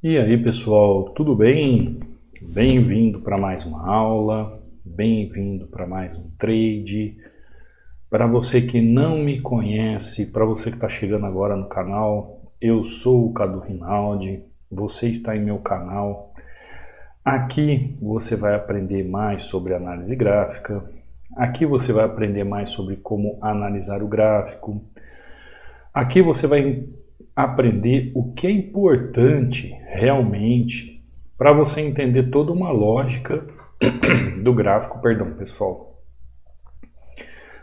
E aí pessoal, tudo bem? Bem-vindo para mais uma aula, bem-vindo para mais um trade. Para você que não me conhece, para você que está chegando agora no canal, eu sou o Cadu Rinaldi, você está em meu canal. Aqui você vai aprender mais sobre análise gráfica, aqui você vai aprender mais sobre como analisar o gráfico, aqui você vai aprender o que é importante realmente para você entender toda uma lógica do gráfico, pessoal.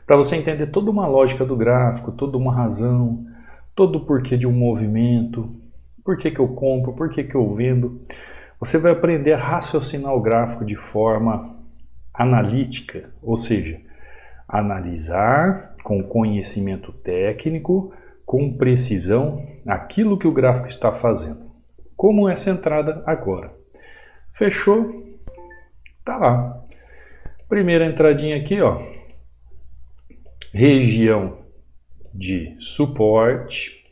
Para você entender toda uma lógica do gráfico, toda uma razão, todo o porquê de um movimento, por que eu compro, por que eu vendo. Você vai aprender a raciocinar o gráfico de forma analítica, ou seja, analisar com conhecimento técnico, com precisão, aquilo que o gráfico está fazendo. Como essa entrada agora. Fechou? Tá lá. Primeira entradinha aqui, ó. Região de suporte.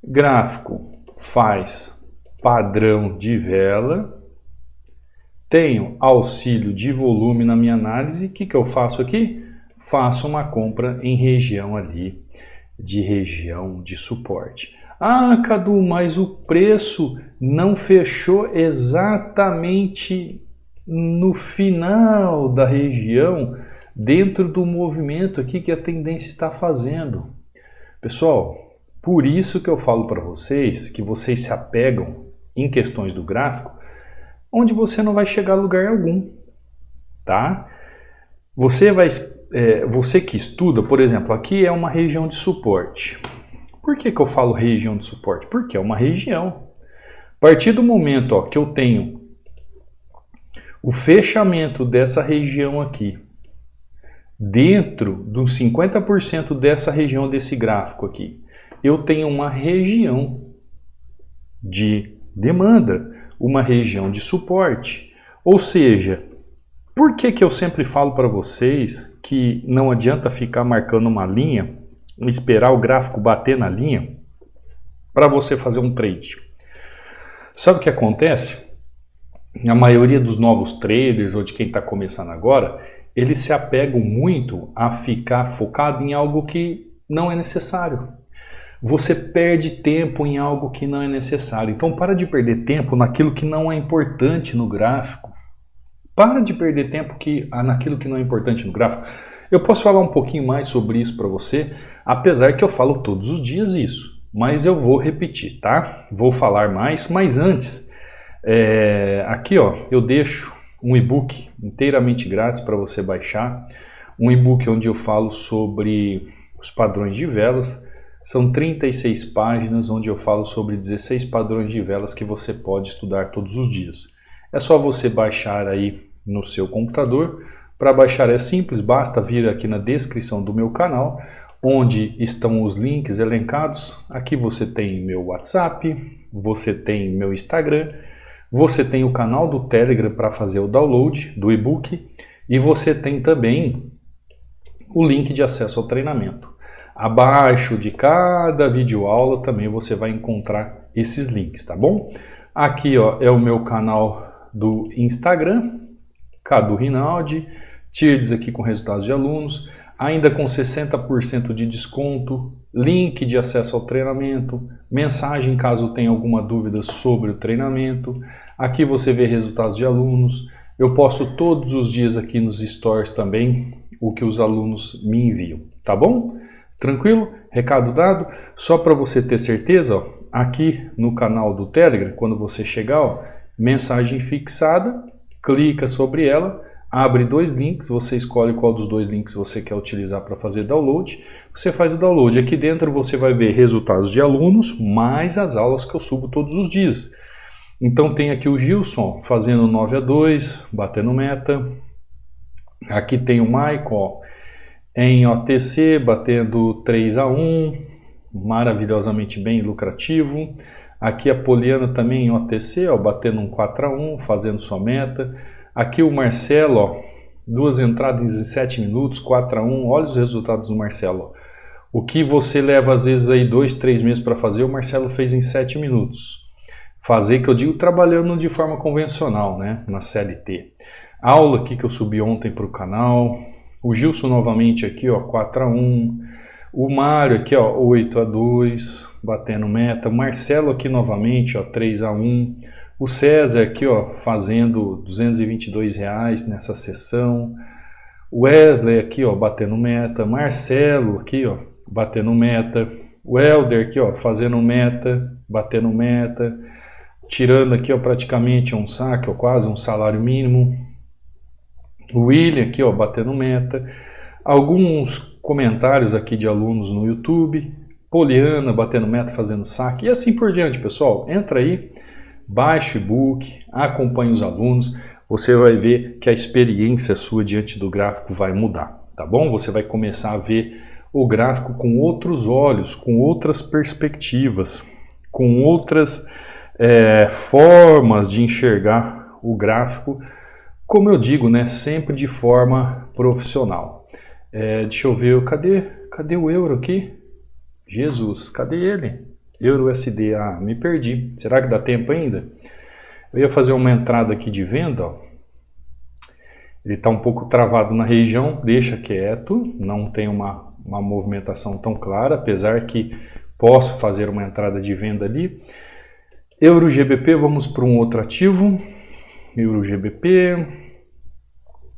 Gráfico faz padrão de vela. Tenho auxílio de volume na minha análise. O que eu faço aqui? Faço uma compra em região ali, de região de suporte. Ah, Cadu, mas o preço não fechou exatamente no final da região, dentro do movimento aqui que a tendência está fazendo. Pessoal, por isso que eu falo para vocês que vocês se apegam em questões do gráfico, onde você não vai chegar a lugar algum, tá? Você que estuda, por exemplo, aqui é uma região de suporte. Por que eu falo região de suporte? Porque é uma região. A partir do momento que eu tenho o fechamento dessa região aqui, dentro dos 50% dessa região desse gráfico aqui, eu tenho uma região de demanda, uma região de suporte. Ou seja, por que eu sempre falo para vocês que não adianta ficar marcando uma linha, esperar o gráfico bater na linha para você fazer um trade? Sabe o que acontece? A maioria dos novos traders ou de quem está começando agora, eles se apegam muito a ficar focado em algo que não é necessário. Você perde tempo em algo que não é necessário. Então para de perder tempo naquilo que não é importante no gráfico. Para de perder tempo naquilo que não é importante no gráfico. Eu posso falar um pouquinho mais sobre isso para você, apesar que eu falo todos os dias isso. Mas eu vou repetir, tá? Vou falar mais, mas antes, aqui eu deixo um e-book inteiramente grátis para você baixar. Um e-book onde eu falo sobre os padrões de velas. São 36 páginas onde eu falo sobre 16 padrões de velas que você pode estudar todos os dias. É só você baixar aí no seu computador. Para baixar é simples, basta vir aqui na descrição do meu canal, onde estão os links elencados. Aqui você tem meu WhatsApp, você tem meu Instagram, você tem o canal do Telegram para fazer o download do e-book e você tem também o link de acesso ao treinamento. Abaixo de cada videoaula também você vai encontrar esses links, tá bom? Aqui é o meu canal do Instagram, Cadu Rinaldi, trades aqui com resultados de alunos, ainda com 60% de desconto, link de acesso ao treinamento, mensagem caso tenha alguma dúvida sobre o treinamento. Aqui você vê resultados de alunos, eu posto todos os dias aqui nos stories também o que os alunos me enviam, tá bom? Tranquilo? Recado dado? Só para você ter certeza, aqui no canal do Telegram, quando você chegar, mensagem fixada, clica sobre ela, abre dois links, você escolhe qual dos dois links você quer utilizar para fazer download, você faz o download. Aqui dentro você vai ver resultados de alunos, mais as aulas que eu subo todos os dias. Então tem aqui o Gilson fazendo 9-2, batendo meta. Aqui tem o Michael em OTC, batendo 3-1, maravilhosamente bem, lucrativo. Aqui a Poliana também em OTC, batendo um 4-1, fazendo sua meta. Aqui o Marcelo, duas entradas em 7 minutos, 4-1, olha os resultados do Marcelo. O que você leva às vezes aí 2, 3 meses para fazer, o Marcelo fez em 7 minutos. fazer, que eu digo trabalhando de forma convencional, né, na CLT. Aula aqui que eu subi ontem para o canal, o Gilson novamente aqui, ó, 4-1, o Mário aqui, ó, 8-2, batendo meta, o Marcelo aqui novamente, ó, 3-1, o César aqui, ó, fazendo R$222 nessa sessão, o Wesley aqui, ó, batendo meta, Marcelo aqui, ó, batendo meta, o Helder aqui, ó, fazendo meta, batendo meta, tirando aqui, ó, praticamente um saque, ó, quase um salário mínimo. O William aqui, ó, batendo meta. Alguns comentários aqui de alunos no YouTube. Poliana batendo meta, fazendo saque. E assim por diante, pessoal. Entra aí, baixa o e-book, acompanhe os alunos. Você vai ver que a experiência sua diante do gráfico vai mudar, tá bom? Você vai começar a ver o gráfico com outros olhos, com outras perspectivas, com outras formas de enxergar o gráfico, como eu digo, né, sempre de forma profissional. Deixa eu ver, cadê o euro aqui? Jesus, cadê ele? Euro USD, me perdi. Será que dá tempo ainda? Eu ia fazer uma entrada aqui de venda, ó. Ele está um pouco travado na região, deixa quieto, não tem uma movimentação tão clara, apesar que posso fazer uma entrada de venda ali. Euro GBP, vamos para um outro ativo. Euro GBP,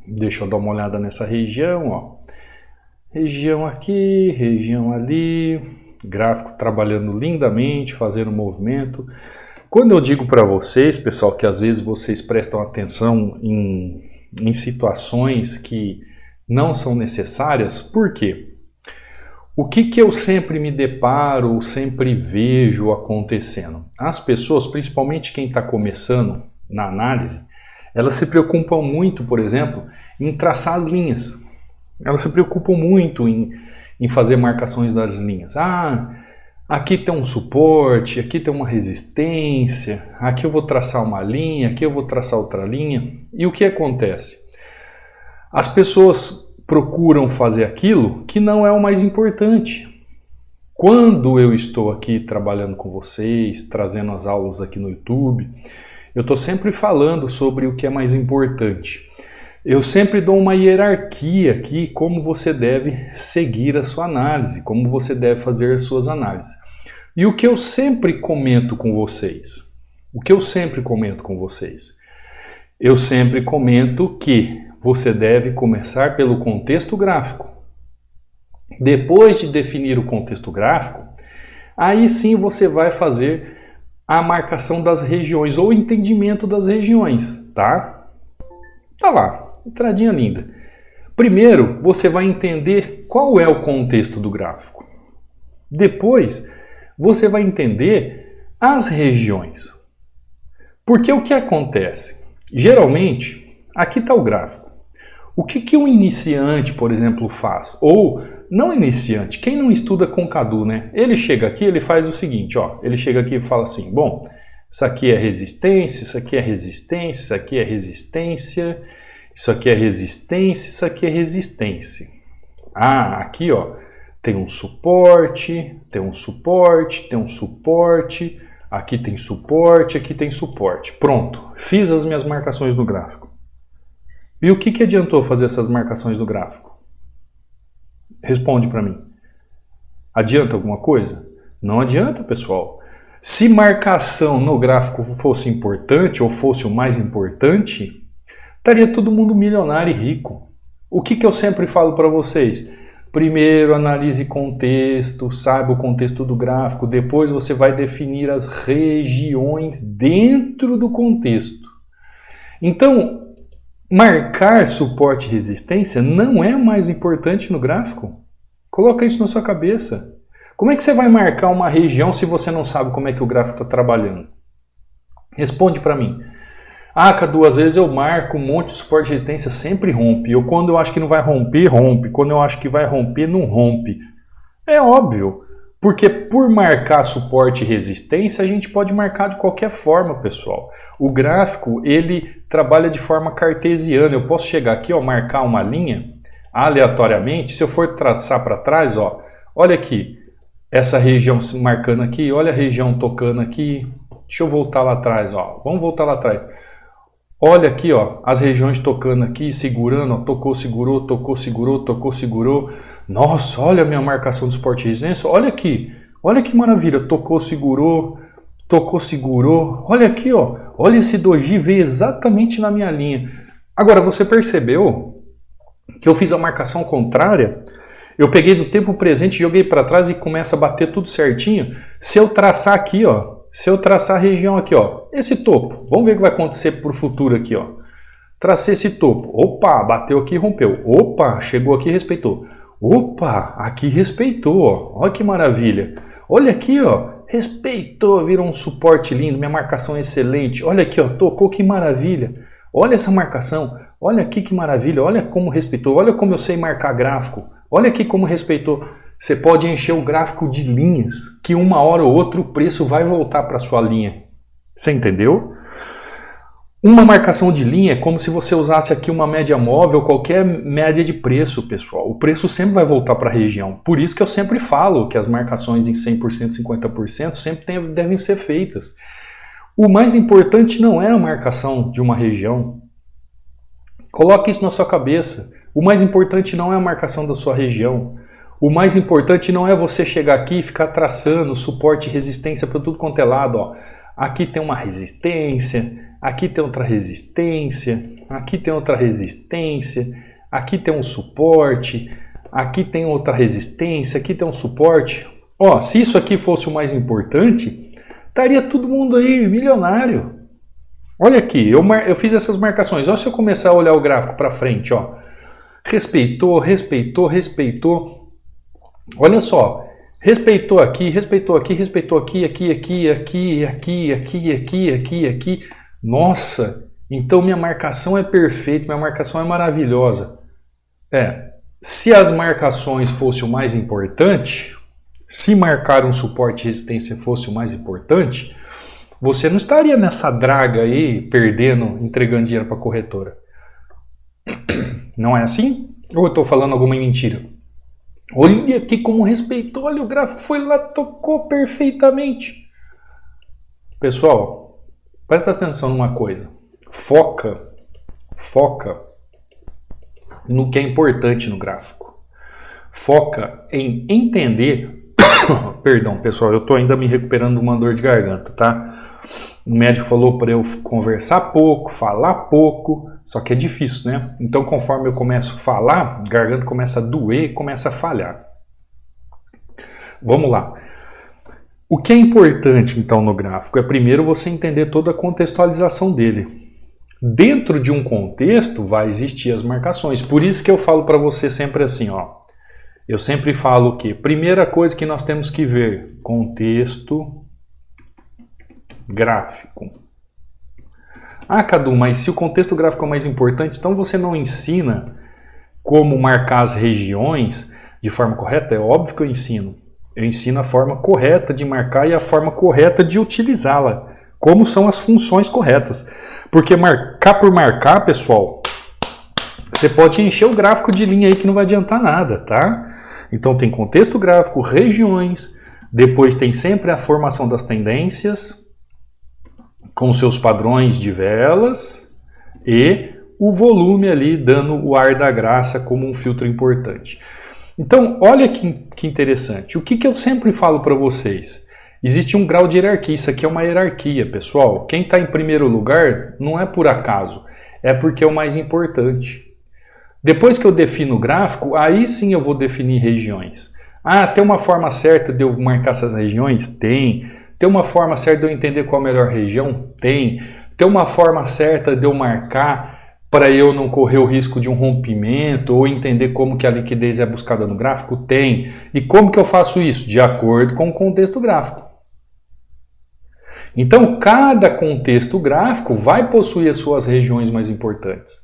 deixa eu dar uma olhada nessa região, ó. Região aqui, região ali, gráfico trabalhando lindamente, fazendo movimento. Quando eu digo para vocês, pessoal, que às vezes vocês prestam atenção em situações que não são necessárias, por quê? O que eu sempre me deparo, ou sempre vejo acontecendo? As pessoas, principalmente quem está começando na análise, elas se preocupam muito, por exemplo, em traçar as linhas. Elas se preocupam muito em fazer marcações das linhas. Aqui tem um suporte, aqui tem uma resistência, aqui eu vou traçar uma linha, aqui eu vou traçar outra linha. E o que acontece? As pessoas procuram fazer aquilo que não é o mais importante. Quando eu estou aqui trabalhando com vocês, trazendo as aulas aqui no YouTube, eu estou sempre falando sobre o que é mais importante. Eu sempre dou uma hierarquia aqui, como você deve seguir a sua análise, como você deve fazer as suas análises. E o que eu sempre comento com vocês? Eu sempre comento que você deve começar pelo contexto gráfico. Depois de definir o contexto gráfico, aí sim você vai fazer a marcação das regiões ou o entendimento das regiões, tá? Tá lá, entradinha linda. Primeiro, você vai entender qual é o contexto do gráfico. Depois, você vai entender as regiões. Porque o que acontece? Geralmente, aqui está o gráfico. O que um iniciante, por exemplo, faz? Ou, não iniciante, quem não estuda com Cadu, né? Ele chega aqui, ele faz o seguinte, ó. Ele chega aqui e fala assim, bom, isso aqui é resistência, isso aqui é resistência, isso aqui é resistência, isso aqui é resistência, isso aqui é resistência. Aqui, ó, tem um suporte, tem um suporte, tem um suporte, aqui tem suporte, aqui tem suporte. Pronto, fiz as minhas marcações no gráfico. E o que adiantou fazer essas marcações do gráfico? Responde para mim. Adianta alguma coisa? Não adianta, pessoal. Se marcação no gráfico fosse importante, ou fosse o mais importante, estaria todo mundo milionário e rico. O que eu sempre falo para vocês? Primeiro, analise contexto, saiba o contexto do gráfico, depois você vai definir as regiões dentro do contexto. Então, marcar suporte e resistência não é mais importante no gráfico. Coloca isso na sua cabeça. Como é que você vai marcar uma região se você não sabe como é que o gráfico está trabalhando? Responde para mim. Cadu, às vezes eu marco um monte de suporte e resistência, sempre rompe. Quando eu acho que não vai romper, rompe. Quando eu acho que vai romper, não rompe. É óbvio. Porque por marcar suporte e resistência, a gente pode marcar de qualquer forma, pessoal. O gráfico, ele trabalha de forma cartesiana. Eu posso chegar aqui, ó, marcar uma linha aleatoriamente. Se eu for traçar para trás, ó, olha aqui, essa região marcando aqui, olha a região tocando aqui, Deixa eu voltar lá atrás, ó. Vamos voltar lá atrás. Olha aqui, ó, as regiões tocando aqui, segurando, ó, tocou, segurou, tocou, segurou, tocou, segurou. Nossa, olha a minha marcação de suporte e resistência. Olha que maravilha, tocou, segurou, olha aqui, ó, olha esse doji veio exatamente na minha linha. Agora, você percebeu que eu fiz a marcação contrária? Eu peguei do tempo presente, joguei para trás e começa a bater tudo certinho. Se eu traçar aqui, ó, se eu traçar a região aqui, ó, esse topo, vamos ver o que vai acontecer para o futuro aqui, ó. Tracei esse topo, opa, bateu aqui e rompeu, opa, chegou aqui e respeitou. Opa, aqui respeitou, ó, olha que maravilha. Olha aqui, ó, respeitou, virou um suporte lindo, minha marcação é excelente. Olha aqui, ó, tocou, que maravilha. Olha essa marcação, olha aqui que maravilha, olha como respeitou, olha como eu sei marcar gráfico. Olha aqui como respeitou. Você pode encher o gráfico de linhas, que uma hora ou outra o preço vai voltar para a sua linha. Você entendeu? Uma marcação de linha é como se você usasse aqui uma média móvel, qualquer média de preço, pessoal. O preço sempre vai voltar para a região. Por isso que eu sempre falo que as marcações em 100%, 50% sempre devem ser feitas. O mais importante não é a marcação de uma região. Coloque isso na sua cabeça. O mais importante não é a marcação da sua região. O mais importante não é você chegar aqui e ficar traçando suporte e resistência para tudo quanto é lado. Ó. Aqui tem uma resistência, aqui tem outra resistência, aqui tem outra resistência, aqui tem um suporte, aqui tem outra resistência, aqui tem um suporte. Ó, se isso aqui fosse o mais importante, estaria todo mundo aí milionário. Olha aqui, eu fiz essas marcações. Olha se eu começar a olhar o gráfico para frente, ó. Respeitou, respeitou, respeitou. Olha só, respeitou aqui, respeitou aqui, respeitou aqui, aqui, aqui, aqui, aqui, aqui, aqui, aqui, aqui. Nossa, então minha marcação é perfeita, minha marcação é maravilhosa. Se as marcações fossem o mais importante, se marcar um suporte e resistência fosse o mais importante, você não estaria nessa draga aí, perdendo, entregando dinheiro para a corretora. Não é assim? Ou eu estou falando alguma mentira? Olha aqui como respeitou, olha o gráfico, foi lá, tocou perfeitamente. Pessoal, presta atenção numa coisa. Foca no que é importante no gráfico. Foca em entender... Perdão, pessoal, eu estou ainda me recuperando de uma dor de garganta, tá? O médico falou para eu conversar pouco, falar pouco, só que é difícil, né? Então, conforme eu começo a falar, a garganta começa a doer e começa a falhar. Vamos lá. O que é importante, então, no gráfico é primeiro você entender toda a contextualização dele. Dentro de um contexto vai existir as marcações. Por isso que eu falo para você sempre assim, ó. Eu sempre falo que primeira coisa que nós temos que ver, contexto gráfico. Ah, Cadu, mas se o contexto gráfico é o mais importante, então você não ensina como marcar as regiões de forma correta? É óbvio que eu ensino. Eu ensino a forma correta de marcar e a forma correta de utilizá-la. Como são as funções corretas. Porque marcar por marcar, pessoal, você pode encher o gráfico de linha aí que não vai adiantar nada, tá? Então tem contexto gráfico, regiões, depois tem sempre a formação das tendências, com seus padrões de velas e o volume ali dando o ar da graça como um filtro importante. Então, olha que interessante. O que eu sempre falo para vocês? Existe um grau de hierarquia. Isso aqui é uma hierarquia, pessoal. Quem está em primeiro lugar não é por acaso, é porque é o mais importante. Depois que eu defino o gráfico, aí sim eu vou definir regiões. Ah, tem uma forma certa de eu marcar essas regiões? Tem. Tem uma forma certa de eu entender qual a melhor região? Tem. Tem uma forma certa de eu marcar para eu não correr o risco de um rompimento ou entender como que a liquidez é buscada no gráfico? Tem. E como que eu faço isso? De acordo com o contexto gráfico. Então, cada contexto gráfico vai possuir as suas regiões mais importantes.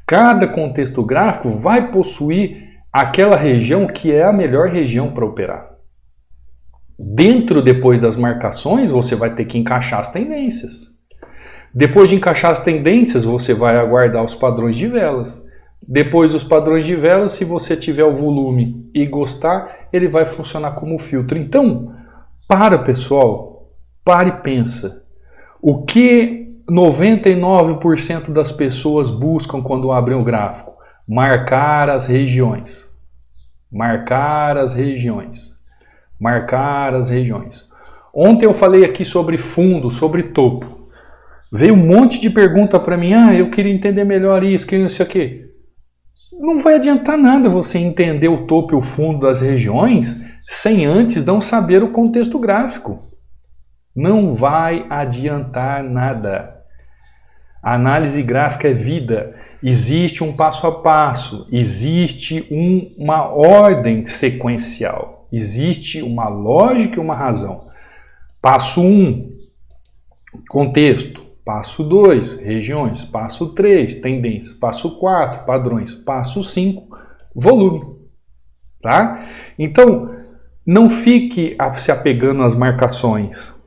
Cada contexto gráfico vai possuir aquela região que é a melhor região para operar. Dentro, depois das marcações, você vai ter que encaixar as tendências. Depois de encaixar as tendências, você vai aguardar os padrões de velas. Depois dos padrões de velas, se você tiver o volume e gostar, ele vai funcionar como filtro. Então, pessoal, para e pensa. O que 99% das pessoas buscam quando abrem o gráfico? Marcar as regiões. Marcar as regiões. Marcar as regiões. Ontem eu falei aqui sobre fundo, sobre topo. Veio um monte de pergunta para mim. Eu queria entender melhor isso, que não sei o quê. Não vai adiantar nada você entender o topo e o fundo das regiões sem antes não saber o contexto gráfico. Não vai adiantar nada. A análise gráfica é vida. Existe um passo a passo, existe uma ordem sequencial, existe uma lógica e uma razão. Passo 1, contexto. Passo 2, regiões. Passo 3, tendências. Passo 4, padrões. Passo 5, volume. Tá? Então, não fique se apegando às marcações.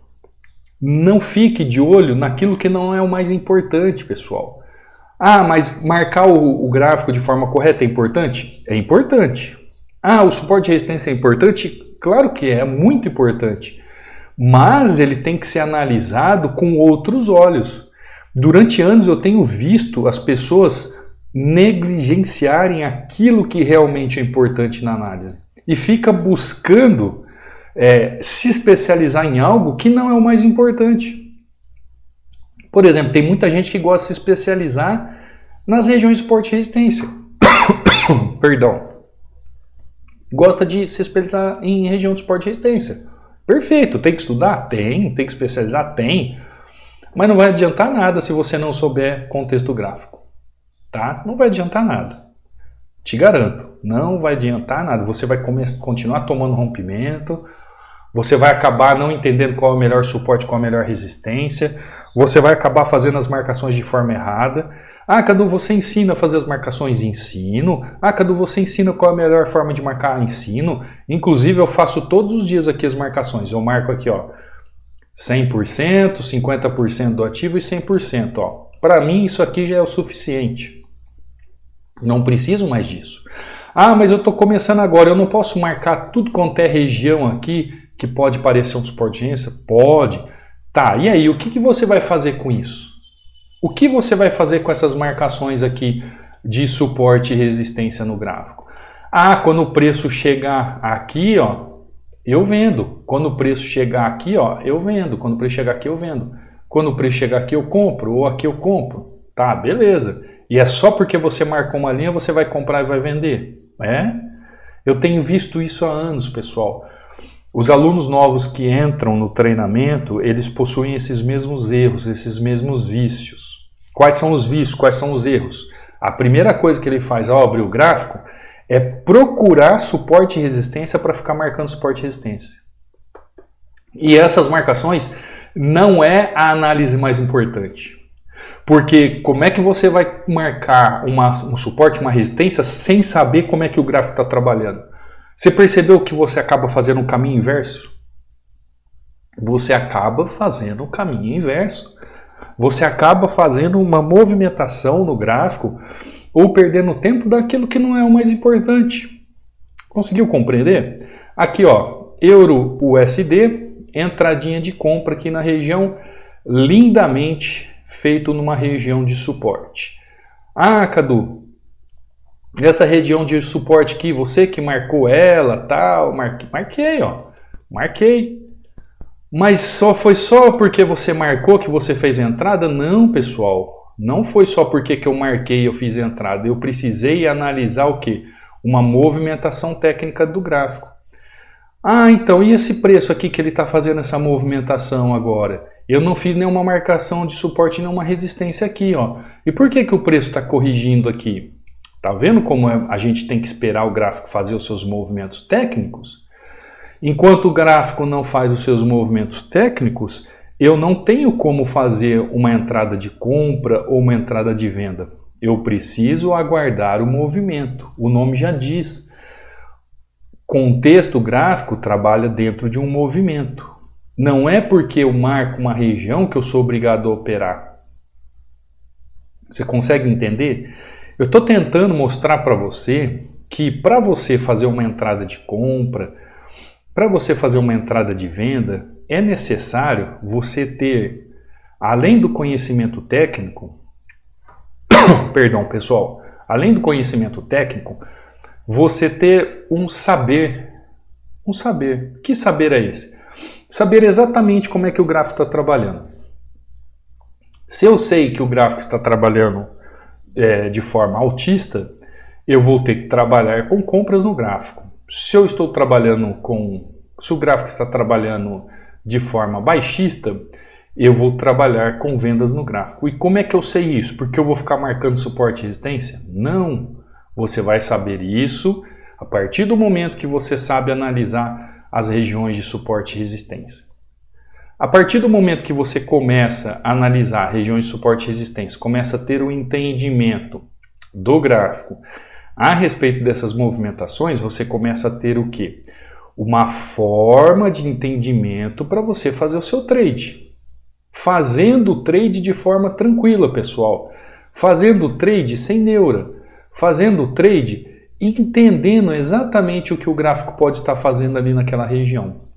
Não fique de olho naquilo que não é o mais importante, pessoal. Mas marcar o gráfico de forma correta é importante? É importante. O suporte e resistência é importante? Claro que é muito importante. Mas ele tem que ser analisado com outros olhos. Durante anos eu tenho visto as pessoas negligenciarem aquilo que realmente é importante na análise. E fica buscando se especializar em algo que não é o mais importante. Por exemplo, tem muita gente que gosta de se especializar nas regiões de suporte e resistência. Perdão. Gosta de se especializar em região de suporte e resistência. Perfeito, tem que estudar? Tem que especializar? Tem. Mas não vai adiantar nada se você não souber contexto gráfico. Tá? Não vai adiantar nada. Te garanto, não vai adiantar nada. Você vai continuar tomando rompimento, você vai acabar não entendendo qual é o melhor suporte, qual é a melhor resistência, você vai acabar fazendo as marcações de forma errada. Cadu, você ensina a fazer as marcações? Ensino. Cadu, você ensina qual é a melhor forma de marcar? Ensino. Inclusive, eu faço todos os dias aqui as marcações. Eu marco aqui, 100%, 50% do ativo e 100%. Para mim, isso aqui já é o suficiente. Não preciso mais disso. Mas eu estou começando agora, eu não posso marcar tudo quanto é região aqui que pode parecer um suporte de resistência? Pode. Tá, e aí, o que você vai fazer com isso? O que você vai fazer com essas marcações aqui de suporte e resistência no gráfico? Quando o preço chegar aqui, eu vendo. Quando o preço chegar aqui, eu vendo. Quando o preço chegar aqui, eu vendo. Quando o preço chegar aqui, eu compro. Ou aqui eu compro. Tá, beleza. E é só porque você marcou uma linha, você vai comprar e vai vender. Eu tenho visto isso há anos, pessoal. Os alunos novos que entram no treinamento, eles possuem esses mesmos erros, esses mesmos vícios. Quais são os vícios? Quais são os erros? A primeira coisa que ele faz ao abrir o gráfico é procurar suporte e resistência para ficar marcando suporte e resistência. E essas marcações não é a análise mais importante. Porque como é que você vai marcar um suporte, uma resistência, sem saber como é que o gráfico está trabalhando? Você percebeu que você acaba fazendo um caminho inverso? Você acaba fazendo um caminho inverso. Você acaba fazendo uma movimentação no gráfico ou perdendo tempo daquilo que não é o mais importante. Conseguiu compreender? Aqui, Euro USD, entradinha de compra aqui na região, lindamente feito numa região de suporte. Cadu, essa região de suporte aqui, você que marcou ela, tal, marquei. Mas foi só porque você marcou que você fez a entrada? Não, pessoal. Não foi só porque que eu marquei e eu fiz a entrada. Eu precisei analisar o quê? Uma movimentação técnica do gráfico. Então, e esse preço aqui que ele está fazendo essa movimentação agora? Eu não fiz nenhuma marcação de suporte, nenhuma resistência aqui, E por que o preço está corrigindo aqui? Tá vendo como a gente tem que esperar o gráfico fazer os seus movimentos técnicos? Enquanto o gráfico não faz os seus movimentos técnicos, eu não tenho como fazer uma entrada de compra ou uma entrada de venda. Eu preciso aguardar o movimento. O nome já diz. Contexto gráfico trabalha dentro de um movimento. Não é porque eu marco uma região que eu sou obrigado a operar. Você consegue entender? Eu estou tentando mostrar para você que para você fazer uma entrada de compra, para você fazer uma entrada de venda, é necessário você ter Além do conhecimento técnico, perdão, pessoal, além do conhecimento técnico, você ter um saber. Um saber. Que saber é esse? Saber exatamente como é que o gráfico está trabalhando. Se eu sei que o gráfico está trabalhando de forma altista, eu vou ter que trabalhar com compras no gráfico. Se eu estou trabalhando se o gráfico está trabalhando de forma baixista, eu vou trabalhar com vendas no gráfico. E como é que eu sei isso? Porque eu vou ficar marcando suporte e resistência? Não. Você vai saber isso a partir do momento que você sabe analisar as regiões de suporte e resistência. A partir do momento que você começa a analisar regiões de suporte e resistência, começa a ter um entendimento do gráfico a respeito dessas movimentações, você começa a ter o quê? Uma forma de entendimento para você fazer o seu trade. Fazendo o trade de forma tranquila, pessoal. Fazendo o trade sem neura. Fazendo o trade entendendo exatamente o que o gráfico pode estar fazendo ali naquela região.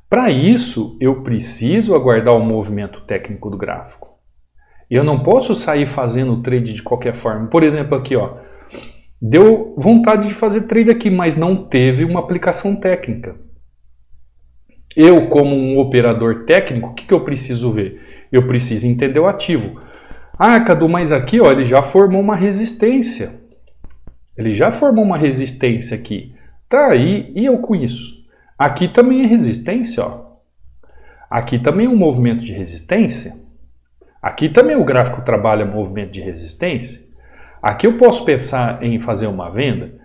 Para isso, eu preciso aguardar o movimento técnico do gráfico. Eu não posso sair fazendo o trade de qualquer forma. Por exemplo, aqui, ó, deu vontade de fazer trade aqui, mas não teve uma aplicação técnica. Eu, como um operador técnico, o que eu preciso ver? Eu preciso entender o ativo. Ah, Cadu, mas aqui, ó, ele já formou uma resistência. Ele já formou uma resistência aqui. Tá aí, e eu com isso? Aqui também é resistência, ó. Aqui também é um movimento de resistência. Aqui também o gráfico trabalha movimento de resistência. Aqui eu posso pensar em fazer uma venda,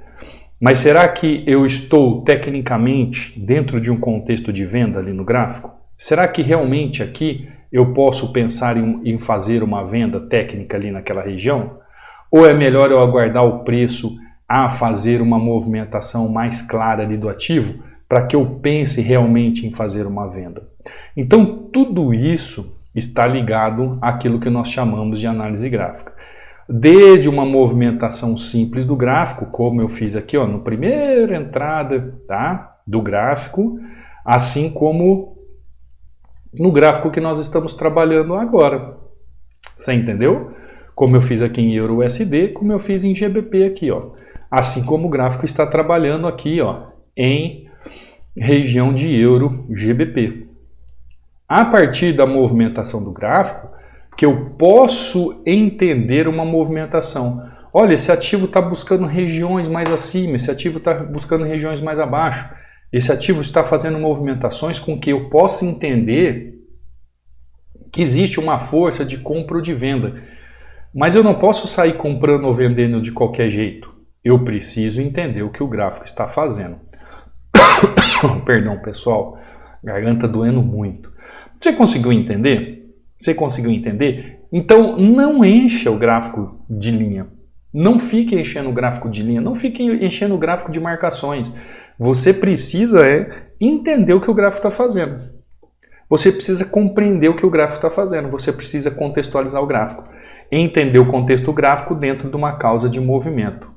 mas será que eu estou tecnicamente dentro de um contexto de venda ali no gráfico? Será que realmente aqui eu posso pensar em fazer uma venda técnica ali naquela região? Ou é melhor eu aguardar o preço a fazer uma movimentação mais clara ali do ativo para que eu pense realmente em fazer uma venda? Então, tudo isso está ligado àquilo que nós chamamos de análise gráfica. Desde uma movimentação simples do gráfico, como eu fiz aqui, ó, no primeira entrada, tá, do gráfico, assim como no gráfico que nós estamos trabalhando agora. Você entendeu? Como eu fiz aqui em Euro USD, como eu fiz em GBP aqui, ó. Assim como o gráfico está trabalhando aqui, ó, em região de Euro GBP. A partir da movimentação do gráfico, que eu posso entender uma movimentação. Olha, esse ativo está buscando regiões mais acima, esse ativo está buscando regiões mais abaixo. Esse ativo está fazendo movimentações com que eu possa entender que existe uma força de compra ou de venda. Mas eu não posso sair comprando ou vendendo de qualquer jeito. Eu preciso entender o que o gráfico está fazendo. Perdão, pessoal, garganta doendo muito. Você conseguiu entender? Você conseguiu entender? Então não encha o gráfico de linha. Não fique enchendo o gráfico de linha. Não fique enchendo o gráfico de marcações. Você precisa entender o que o gráfico está fazendo. Você precisa compreender o que o gráfico está fazendo. Você precisa contextualizar o gráfico. Entender o contexto gráfico dentro de uma causa de movimento.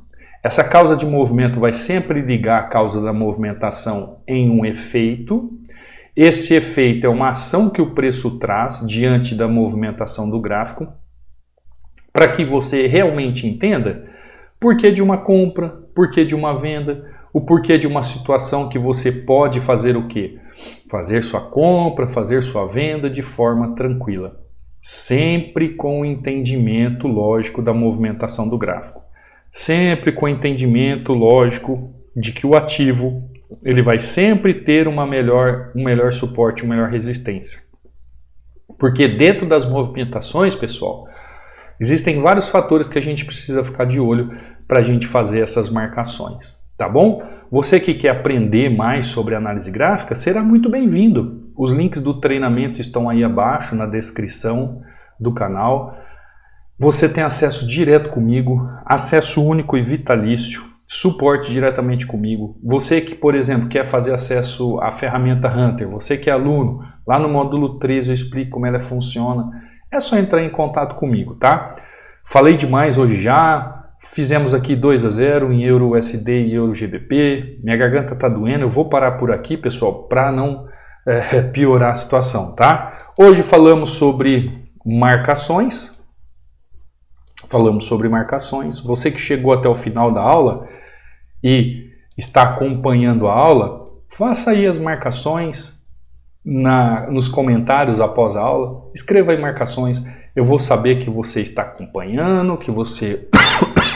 Essa causa de movimento vai sempre ligar a causa da movimentação em um efeito. Esse efeito é uma ação que o preço traz diante da movimentação do gráfico, para que você realmente entenda porquê de uma compra, porquê de uma venda, o porquê de uma situação que você pode fazer o quê? Fazer sua compra, fazer sua venda de forma tranquila. Sempre com o entendimento lógico da movimentação do gráfico. Sempre com o entendimento lógico de que o ativo ele vai sempre ter um melhor suporte, uma melhor resistência. Porque dentro das movimentações, pessoal, existem vários fatores que a gente precisa ficar de olho para a gente fazer essas marcações, tá bom? Você que quer aprender mais sobre análise gráfica, será muito bem-vindo. Os links do treinamento estão aí abaixo na descrição do canal. Você tem acesso direto comigo, acesso único e vitalício, suporte diretamente comigo. Você que, por exemplo, quer fazer acesso à ferramenta Hunter, você que é aluno, lá no módulo 13 eu explico como ela funciona. É só entrar em contato comigo, tá? Falei demais hoje já, fizemos aqui 2-0 em Euro USD e Euro GBP. Minha garganta tá doendo, eu vou parar por aqui, pessoal, para não piorar a situação, tá? Hoje falamos sobre marcações. Falamos sobre marcações. Você que chegou até o final da aula e está acompanhando a aula, faça aí as marcações nos comentários após a aula. Escreva aí marcações. Eu vou saber que você está acompanhando, que você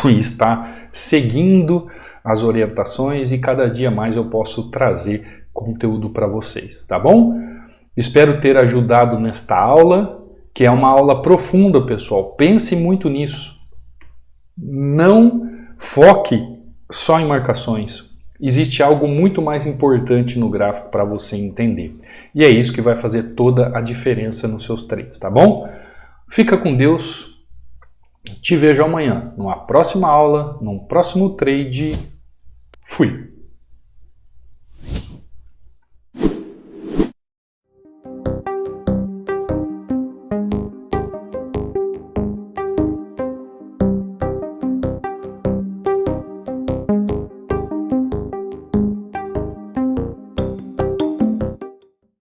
está seguindo as orientações e cada dia mais eu posso trazer conteúdo para vocês, tá bom? Espero ter ajudado nesta aula, que é uma aula profunda, pessoal. Pense muito nisso. Não foque só em marcações. Existe algo muito mais importante no gráfico para você entender. E é isso que vai fazer toda a diferença nos seus trades, tá bom? Fica com Deus. Te vejo amanhã, numa próxima aula, num próximo trade. Fui!